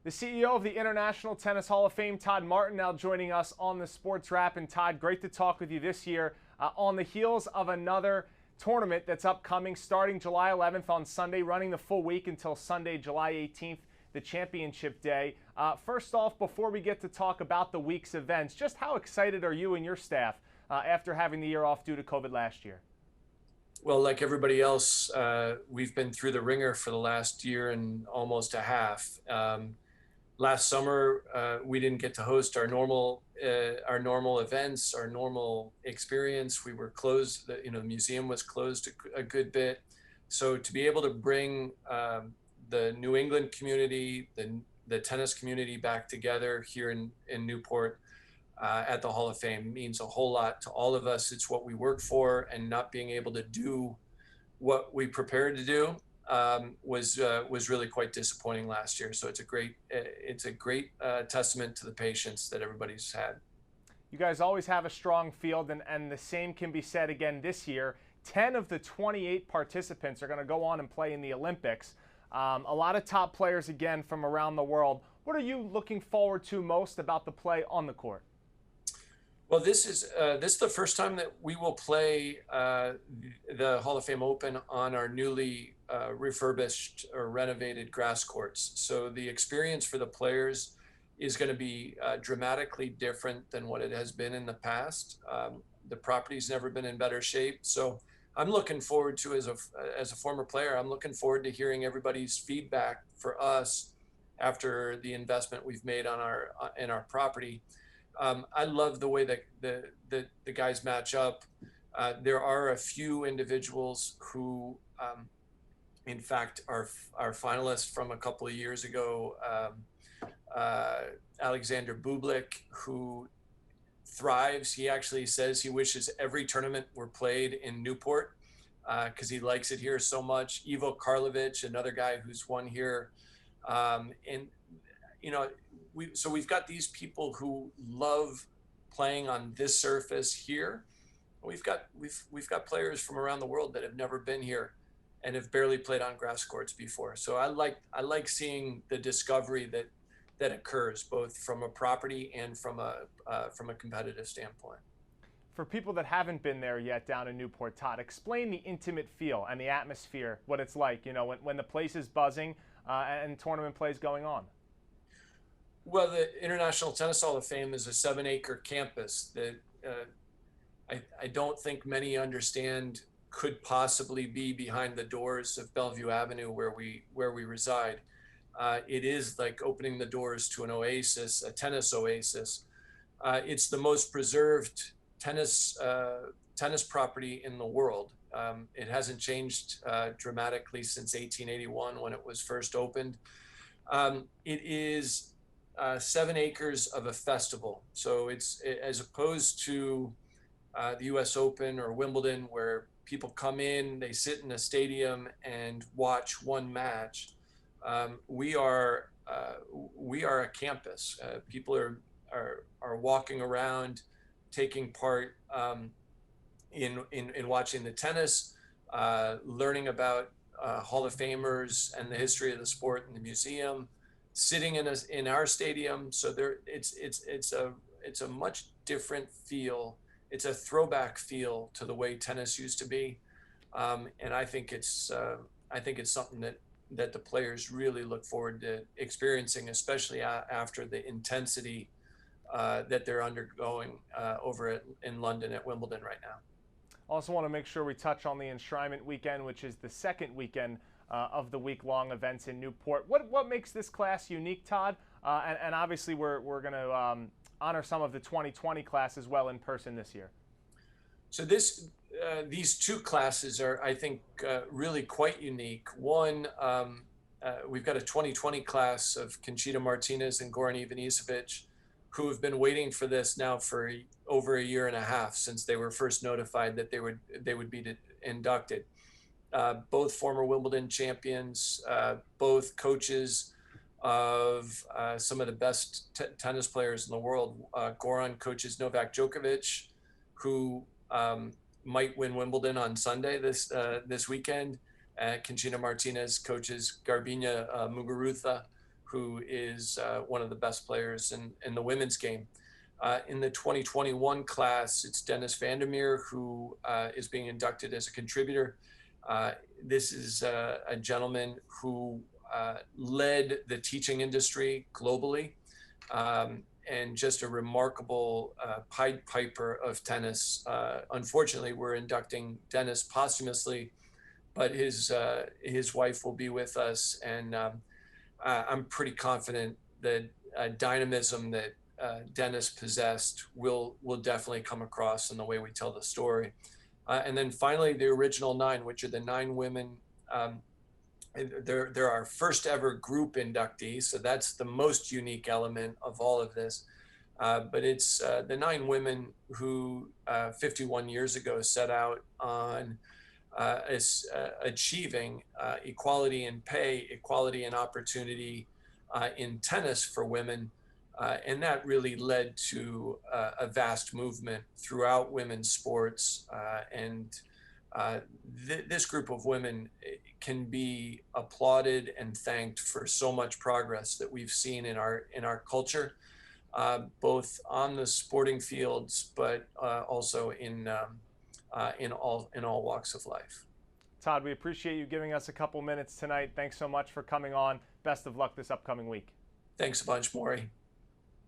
The CEO of the International Tennis Hall of Fame, Todd Martin, now joining us on the Sports Wrap. And Todd, great to talk with you this year on the heels of another tournament that's upcoming starting July 11th on Sunday, running the full week until Sunday, July 18th, the championship day. First off, before we get to talk about the week's events, just how excited are you and your staff after having the year off due to COVID last year? Well, like everybody else, we've been through the ringer for the last year and almost a half. Last summer, we didn't get to host our normal events, our normal experience. We were closed. The museum was closed a good bit. So to be able to bring the New England community, the tennis community back together here in Newport at the Hall of Fame means a whole lot to all of us. It's what we work for, and not being able to do what we prepared to do was really quite disappointing last year. So it's a great testament to the patience that everybody's had. You guys always have a strong field, and the same can be said again this year. 10 of the 28 participants are going to go on and play in the Olympics. A lot of top players again from around the world. What are you looking forward to most about the play on the court? Well, this is the first time that we will play the Hall of Fame Open on our newly refurbished or renovated grass courts. So the experience for the players is going to be dramatically different than what it has been in the past. The property's never been in better shape. So I'm looking forward to, as a former player, I'm looking forward to hearing everybody's feedback for us after the investment we've made in our property. I love the way that the guys match up. There are a few individuals who, in fact, are finalists from a couple of years ago. Alexander Bublik, who thrives. He actually says he wishes every tournament were played in Newport because he likes it here so much. Ivo Karlovic, another guy who's won here, and we've got these people who love playing on this surface here. We've got players from around the world that have never been here and have barely played on grass courts before. So I like seeing the discovery that occurs both from a property and from a competitive standpoint. For people that haven't been there yet down in Newport, Todd, explain the intimate feel and the atmosphere, what it's like, when the place is buzzing and tournament play is going on. Well, the International Tennis Hall of Fame is a 7-acre campus that I don't think many understand could possibly be behind the doors of Bellevue Avenue where we reside. It is like opening the doors to an oasis, a tennis oasis. It's the most preserved tennis property in the world. It hasn't changed dramatically since 1881 when it was first opened. It is 7 acres of a festival. So it's, as opposed to the US Open or Wimbledon, where people come in, they sit in a stadium and watch one match. We are a campus. People are walking around, taking part in watching the tennis, learning about Hall of Famers and the history of the sport in the museum, sitting in our stadium. So it's a much different feel. It's a throwback feel to the way tennis used to be, and I think it's something that the players really look forward to experiencing, especially after the intensity that they're undergoing over in London at Wimbledon right now. Also want to make sure we touch on the Enshrinement Weekend, which is the second weekend of the week-long events in Newport. What makes this class unique, Todd? And obviously we're going to honor some of the 2020 class as well in person this year. So these two classes are, I think, really quite unique. One, we've got a 2020 class of Conchita Martinez and Goran Ivanisevic, who have been waiting for this now for over a year and a half since they were first notified that they would be inducted. Both former Wimbledon champions, both coaches of some of the best tennis players in the world. Goran coaches Novak Djokovic, who might win Wimbledon on Sunday this weekend. Conchita Martinez coaches Garbiñe Muguruza, who is one of the best players in the women's game. In the 2021 class, it's Dennis Vandermeer, who is being inducted as a contributor. This is a gentleman who led the teaching industry globally, and just a remarkable Pied Piper of tennis. Unfortunately, we're inducting Dennis posthumously, but his wife will be with us, and I'm pretty confident that dynamism that Dennis possessed will definitely come across in the way we tell the story. And then finally, the original 9, which are the 9 women. They're our first ever group inductees, so that's the most unique element of all of this. But it's the 9 women who 51 years ago set out on achieving equality in pay, equality in opportunity in tennis for women. And that really led to a vast movement throughout women's sports. This group of women can be applauded and thanked for so much progress that we've seen in our culture, both on the sporting fields, but also in all walks of life. Todd, we appreciate you giving us a couple minutes tonight. Thanks so much for coming on. Best of luck this upcoming week. Thanks a bunch, Morey.